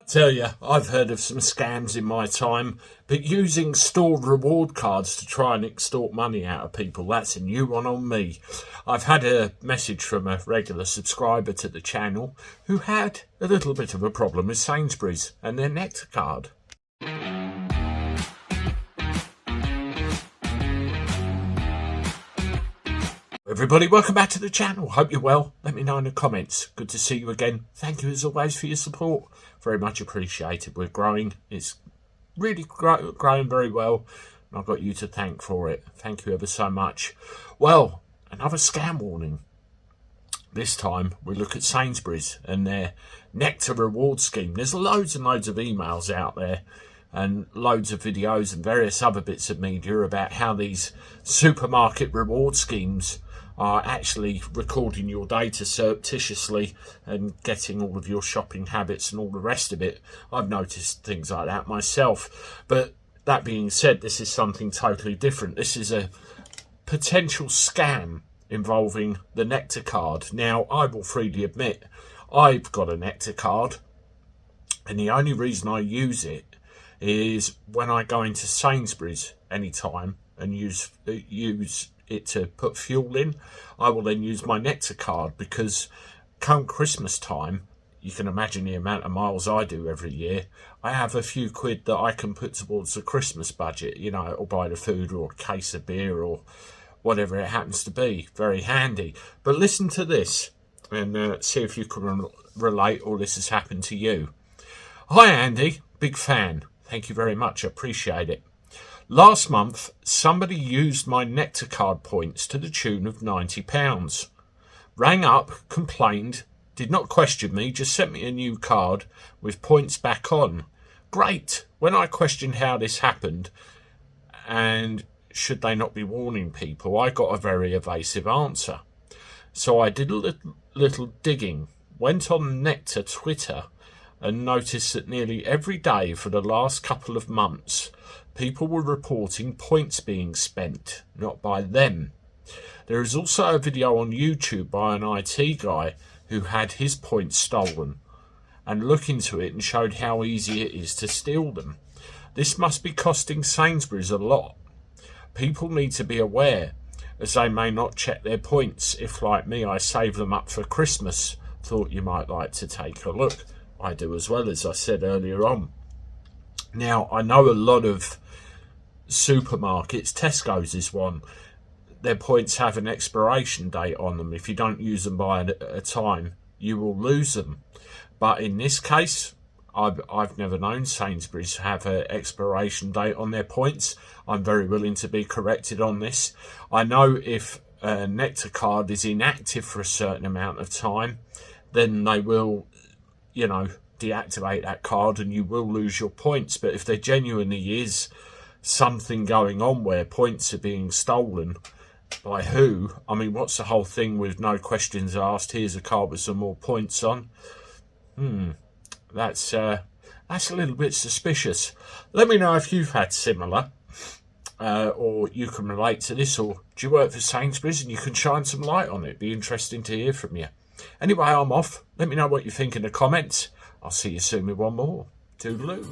Tell you, I've heard of some scams in my time, but using stored reward cards to try and extort money out of people, that's a new one on me. I've had a message from a regular subscriber to the channel who had a little bit of a problem with Sainsburys and their Nectar card. Everybody, welcome back to the channel. Hope you're well. Let me know in the comments. Good to see you again. Thank you as always for your support. Very much appreciated. We're growing. It's really growing very well. And I've got you to thank for it. Thank you ever so much. Well, another scam warning. This time we look at Sainsburys and their Nectar reward scheme. There's loads and loads of emails out there and loads of videos and various other bits of media about how these supermarket reward schemes are actually recording your data surreptitiously and getting all of your shopping habits and all the rest of it. I've noticed things like that myself. But that being said, this is something totally different. This is a potential scam involving the Nectar card. Now, I will freely admit, I've got a Nectar card, and the only reason I use it is when I go into Sainsburys anytime and use it to put fuel in. I will then use my Nectar card because come Christmas time, you can imagine the amount of miles I do every year. I have a few quid that I can put towards the Christmas budget, you know, or buy the food or a case of beer or whatever it happens to be. Very handy. But listen to this and see if you can relate or this has happened to you. Hi Andy, big fan. Thank you very much, I appreciate it. Last month, somebody used my Nectar card points to the tune of £90. Rang up, complained, did not question me, just sent me a new card with points back on. Great. When I questioned how this happened and should they not be warning people, I got a very evasive answer. So I did a little digging, went on Nectar Twitter and noticed that nearly every day for the last couple of months, people were reporting points being spent, not by them. There is also a video on YouTube by an IT guy who had his points stolen and looked into it and showed how easy it is to steal them. This must be costing Sainsburys a lot. People need to be aware, as they may not check their points if, like me, I save them up for Christmas. Thought you might like to take a look. I do as well, as I said earlier on. Now, I know a lot of supermarkets, Tesco's is one, their points have an expiration date on them. If you don't use them by a time, you will lose them. But in this case, I've never known Sainsburys have an expiration date on their points. I'm very willing to be corrected on this. I know if a Nectar card is inactive for a certain amount of time, then they will, you know, deactivate that card and you will lose your points. But if there genuinely is something going on where points are being stolen, by who? I mean, what's the whole thing with no questions asked, here's a card with some more points on? That's a little bit suspicious. Let me know if you've had similar, or you can relate to this, or do you work for Sainsburys and you can shine some light on it? It'd be interesting to hear from you. Anyway, I'm off. Let me know what you think in the comments. I'll see you soon with one more. Toodaloo.